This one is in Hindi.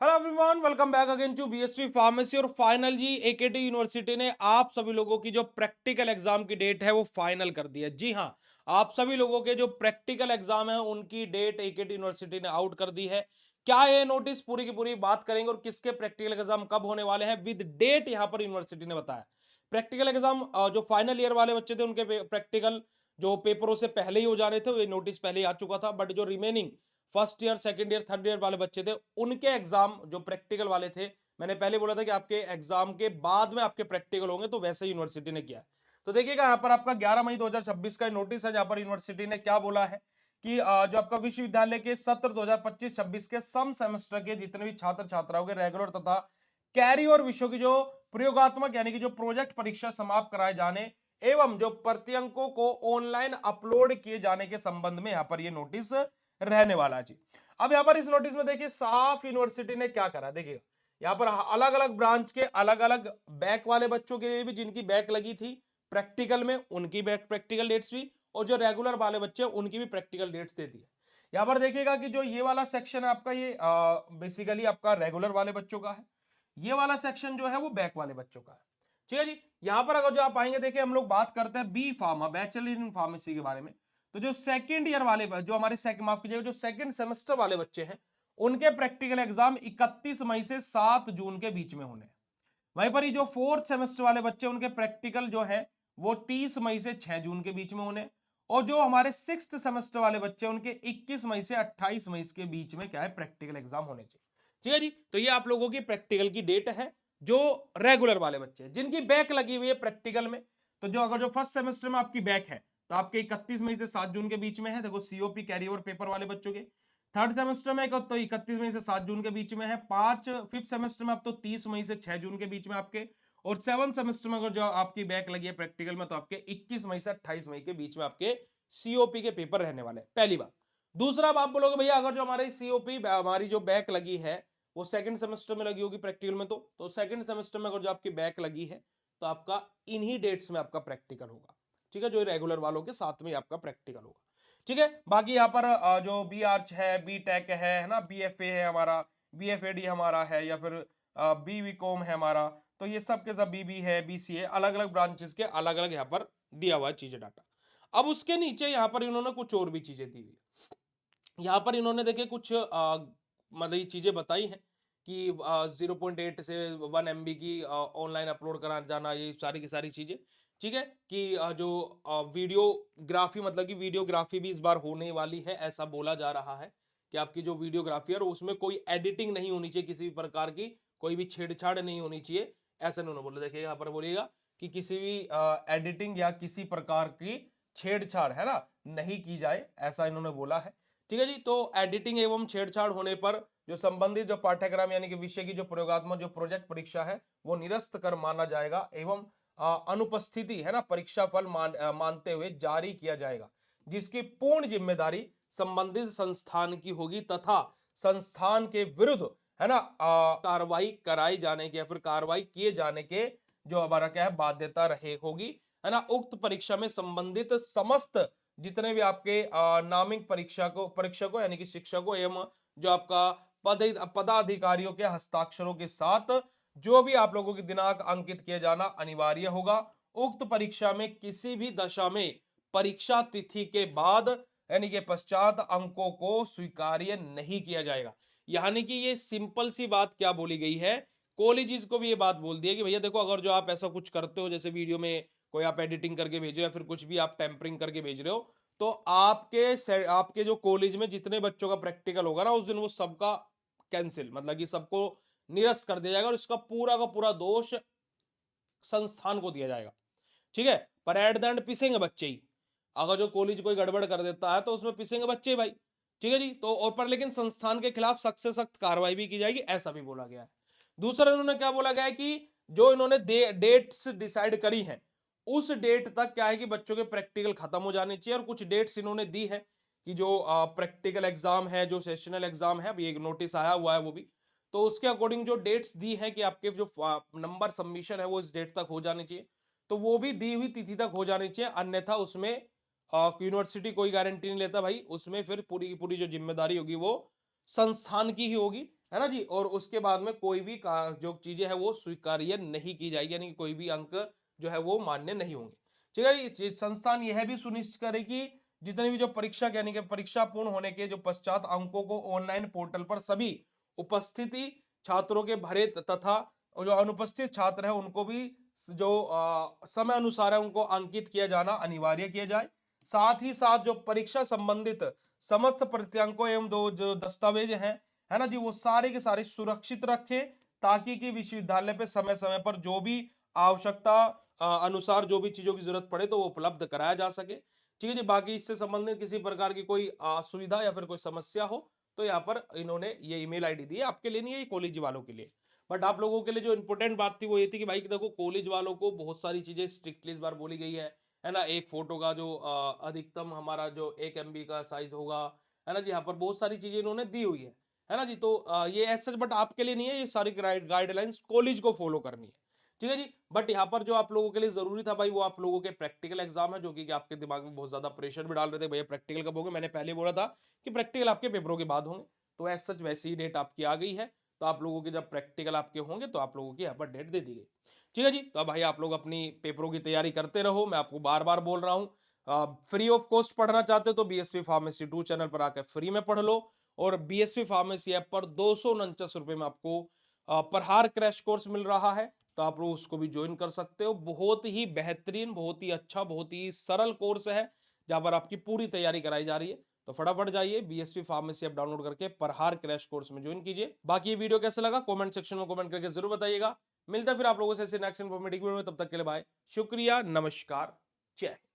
Hello everyone, welcome back again to BST pharmacy. और फाइनल जी एकेटी यूनिवर्सिटी ने आप सभी लोगों की जो प्रैक्टिकल एग्जाम की डेट है वो फाइनल कर दी है। जी हाँ, आप सभी लोगों के जो प्रैक्टिकल एग्जाम है उनकी डेट एकेटी यूनिवर्सिटी ने आउट कर दी है। क्या ये नोटिस पूरी की पूरी बात करेंगे और किसके प्रैक्टिकल एग्जाम कब होने वाले हैं विद डेट यहाँ पर यूनिवर्सिटी ने बताया। प्रैक्टिकल एग्जाम जो फाइनल ईयर वाले बच्चे थे उनके प्रैक्टिकल जो पेपरों से पहले ही हो जाने थे, ये नोटिस पहले ही आ चुका था। बट जो remaining first year, second year, third year वाले बच्चे थे उनके एग्जाम जो प्रैक्टिकल वाले थे, मैंने पहले बोला था कि आपके एग्जाम के बाद में आपके प्रैक्टिकल होंगे, तो वैसे यूनिवर्सिटी ने किया है। तो देखिएगा यहाँ पर आपका 11 मई 2026 का नोटिस है, जहां पर यूनिवर्सिटी ने क्या बोला है कि जो आपका विश्वविद्यालय के सत्र 2025-26 के सम सेमेस्टर के जितने भी छात्र छात्राओं के रेगुलर तथा कैरी और विषयों की जो प्रयोगात्मक यानी कि जो प्रोजेक्ट परीक्षा समाप्त कराए जाने एवं जो प्रत्यंकों को ऑनलाइन अपलोड किए जाने के संबंध में यहाँ पर ये नोटिस रहने वाला जी। अब यहाँ पर इस नोटिस में देखिए साफ यूनिवर्सिटी ने क्या करा, देखिएगा यहाँ पर अलग अलग ब्रांच के अलग अलग बैक वाले बच्चों के लिए भी जिनकी बैक लगी थी प्रैक्टिकल में, उनकी बैक प्रैक्टिकल डेट्स भी, और जो रेगुलर वाले बच्चे उनकी भी प्रैक्टिकल डेट्स दे दी है। यहाँ पर देखिएगा कि जो ये वाला सेक्शन है आपका, ये बेसिकली आपका रेगुलर वाले बच्चों का है। ये वाला सेक्शन जो है वो बैक वाले बच्चों का है। ठीक है जी। यहाँ पर अगर जो आप आएंगे, देखिए हम लोग बात करते हैं B pharma, bachelor in pharmacy के बारे में। तो जो सेकंड ईयर वाले जो हमारे माफ कीजिएगा, जो सेकंड सेमेस्टर वाले बच्चे हैं उनके प्रैक्टिकल एग्जाम 31 मई से 7 जून के बीच में होने हैं। वहीं पर ये जो फोर्थ सेमेस्टर वाले बच्चे उनके प्रैक्टिकल जो है वो 30 मई से 6 जून के बीच में होने हैं। और जो हमारे सिक्स्थ सेमेस्टर वाले बच्चे उनके 21 मई से 28 मई के बीच में क्या है, प्रैक्टिकल एग्जाम होने चाहिए। ठीक है जी। तो ये आप लोगों की प्रैक्टिकल की डेट है जो रेगुलर वाले बच्चे हैं जिनकी बैक लगी हुई है प्रैक्टिकल में। तो जो अगर जो फर्स्ट सेमेस्टर में आपकी बैक है तो आपके 31 मई से 7 जून के बीच में है, देखो सीओपी कैरी ओवर पेपर वाले बच्चों के। थर्ड सेमेस्टर में तो 31 मई से 7 जून के बीच में है। फिफ्थ सेमेस्टर में आप तो 30 मई से 6 जून के बीच में आपके। और सेवन सेमेस्टर में अगर जो आपकी बैक लगी है प्रैक्टिकल में तो आपके 21 मई से 28 मई के बीच में आपके सीओपी के पेपर रहने वाले हैं, पहली बात। दूसरा आप बोलोगे भैया अगर जो हमारी सीओपी हमारी जो बैक लगी है वो सेकंड सेमेस्टर में लगी होगी प्रैक्टिकल में, तो सेकंड सेमेस्टर में अगर जो आपकी बैक लगी है तो आपका इन्हीं डेट्स में आपका प्रैक्टिकल होगा। ठीक है, जो रेगुलर वालों के साथ में आपका प्रैक्टिकल होगा। ठीक है, बाकी यहाँ पर जो बी आर्च है, बी टेक है ना, बी एफ ए है हमारा, बी एफ ए डी हमारा है, या फिर बी वी कॉम है हमारा, तो ये सब के सब बी बी है, बी सी है, अलग अलग ब्रांचेस के अलग अलग यहाँ पर दिया हुआ है चीजें, डाटा। अब उसके नीचे यहाँ पर इन्होंने कुछ और भी चीजें दी हुई है। यहाँ पर इन्होंने देखिए कुछ मतलब ये चीजें बताई हैं कि 0.8 से 1 MB की ऑनलाइन अपलोड करा जाना, ये सारी की सारी चीजें। ठीक है कि जो वीडियोग्राफी, मतलब कि वीडियोग्राफी भी इस बार होने वाली है, ऐसा बोला जा रहा है कि आपकी जो वीडियोग्राफी है और उसमें कोई एडिटिंग नहीं होनी चाहिए, किसी भी प्रकार की कोई भी छेड़छाड़ नहीं होनी चाहिए, ऐसा इन्होंने बोला। देखिए यहाँ पर बोलिएगा कि किसी भी एडिटिंग या किसी प्रकार की छेड़छाड़ है ना नहीं की जाए, ऐसा इन्होंने बोला है। ठीक है जी। तो एडिटिंग एवं छेड़छाड़ होने पर जो संबंधित जो पाठ्यक्रम यानी कि विषय की जो प्रयोगात्मक जो प्रोजेक्ट परीक्षा है वो निरस्त कर माना जाएगा एवं अनुपस्थिति है ना परीक्षा फल मानते हुए जारी किया जाएगा, जिसकी पूर्ण जिम्मेदारी संबंधित संस्थान की होगी तथा संस्थान के विरुद्ध है ना कार्रवाई कराई जाने के या फिर कार्रवाई किए जाने के जो हमारा क्या है बाध्यता रहे होगी, है ना। उक्त परीक्षा में संबंधित समस्त जितने भी आपके नामिक परीक्षकों यानी कि शिक्षकों एवं जो आपका पदाधिकारियों के हस्ताक्षरों के साथ जो भी आप लोगों की दिनांक अंकित किया जाना अनिवार्य होगा। उक्त परीक्षा में किसी भी दशा में परीक्षा तिथि के बाद यानी कि पश्चात अंकों को स्वीकार्य नहीं किया जाएगा। यानी कि ये सिंपल सी बात क्या बोली गई है, कॉलेजेस को भी ये बात बोल दी है कि भैया देखो अगर जो आप ऐसा कुछ करते हो, जैसे वीडियो में कोई आप एडिटिंग करके भेजो या फिर कुछ भी आप टेम्परिंग करके भेज रहे हो, तो आपके जो कॉलेज में जितने बच्चों का प्रैक्टिकल होगा ना उस दिन वो सबका कैंसिल, मतलब कि सबको निरस्त कर दिया जाएगा और इसका पूरा का पूरा दोष संस्थान को दिया जाएगा। ठीक है, पर एट द एंड पिसेंगे बच्चे ही। अगर जो कॉलेज कोई गड़बड़ कर देता है तो उसमें पिसेंगे बच्चे ही भाई। ठीक है जी। तो और पर लेकिन संस्थान के खिलाफ सख्त से सख्त कार्रवाई भी की जाएगी, ऐसा भी बोला गया है। दूसरा इन्होंने क्या बोला गया है कि जो इन्होंने डेट्स डिसाइड करी है उस डेट तक क्या है कि बच्चों के प्रैक्टिकल खत्म हो जाने चाहिए, और कुछ डेट्स इन्होंने दी है कि जो प्रैक्टिकल एग्जाम है, जो सेशनल एग्जाम है, अभी एक नोटिस आया हुआ है वो भी, तो उसके अकॉर्डिंग जो डेट्स दी है कि आपके जो नंबर सबमिशन है वो इस डेट तक हो जाने चाहिए, तो वो भी दी हुई तिथि तक हो जानी चाहिए, अन्यथा उसमें यूनिवर्सिटी कोई गारंटी नहीं लेता भाई, उसमें फिर पूरी की पूरी जो जिम्मेदारी होगी वो संस्थान की ही होगी, है ना जी? और उसके बाद में कोई भी जो चीज़ें हैं वो स्वीकार्य नहीं की जाएगी, यानी कि कोई भी अंक जो है वो मान्य नहीं होंगे। ठीक है जी? संस्थान यह भी सुनिश्चित करे कि जितनी भी जो परीक्षा यानी कि परीक्षा पूर्ण होने के जो पश्चात अंकों को ऑनलाइन पोर्टल पर सभी उपस्थिति छात्रों के भरे तथा जो अनुपस्थित छात्र हैं उनको भी जो समय अनुसार है उनको अंकित किया जाना अनिवार्य किया जाए। साथ ही साथ जो परीक्षा संबंधित समस्त प्रतिअंकों एवं दो जो दस्तावेज हैं, है ना जी, वो सारे के सारे सुरक्षित रखें ताकि कि विश्वविद्यालय पे समय समय पर जो भी आवश्यकता अनुसार जो भी चीजों की जरूरत पड़े तो वो उपलब्ध कराया जा सके। ठीक है जी, बाकी इससे संबंधित किसी प्रकार की कोई असुविधा या फिर कोई समस्या हो तो यहाँ पर इन्होंने ये ईमेल आईडी दी है, आपके लिए नहीं है, ये कॉलेज वालों के लिए। बट आप लोगों के लिए जो इंपॉर्टेंट बात थी वो ये थी कि भाई देखो कॉलेज वालों को बहुत सारी चीजें स्ट्रिक्टली इस बार बोली गई है ना। एक फोटो का जो अधिकतम हमारा जो 1 MB का साइज होगा, है ना जी, यहाँ पर बहुत सारी चीजें इन्होंने दी हुई है ना जी। तो ये एज सच बट आपके लिए नहीं है, ये सारी गाइडलाइंस कॉलेज को फॉलो करनी है। ठीक है जी, बट यहाँ पर जो आप लोगों के लिए जरूरी था भाई वो आप लोगों के प्रैक्टिकल एग्जाम है, जो कि आपके दिमाग में बहुत ज्यादा प्रेशर भी डाल रहे थे भैया प्रैक्टिकल कब होंगे। मैंने पहले बोला था कि प्रैक्टिकल आपके पेपरों के बाद होंगे, तो एज सच वैसी ही डेट आपकी आ गई है। तो आप लोगों के जब प्रैक्टिकल आपके होंगे तो आप लोगों की यहाँ पर डेट दे दी गई। ठीक है जी, तो भाई आप लोग अपनी पेपरों की तैयारी करते रहो, मैं आपको बार बार बोल रहा हूँ। फ्री ऑफ कॉस्ट पढ़ना चाहते हो तो बीएसपी फार्मेसी 2 चैनल पर आकर फ्री में पढ़ लो, और बीएसपी फार्मेसी ऐप पर 249 रुपए में आपको प्रहार क्रैश कोर्स मिल रहा है, तो आप लोग उसको भी ज्वाइन कर सकते हो। बहुत ही बेहतरीन, बहुत ही अच्छा, बहुत ही सरल कोर्स है जहां पर आपकी पूरी तैयारी कराई जा रही है। तो फटाफट जाइए बीएसपी फार्मेसी ऐप डाउनलोड करके प्रहार क्रैश कोर्स में ज्वाइन कीजिए। बाकी ये वीडियो कैसा लगा कमेंट सेक्शन में कमेंट करके जरूर बताइएगा। मिलता है फिर आप लोगों से ऐसे नेक्स्ट इन्फॉर्मेटिव वीडियो में, तब तक के लिए बाय, शुक्रिया, नमस्कार, जय हिंद।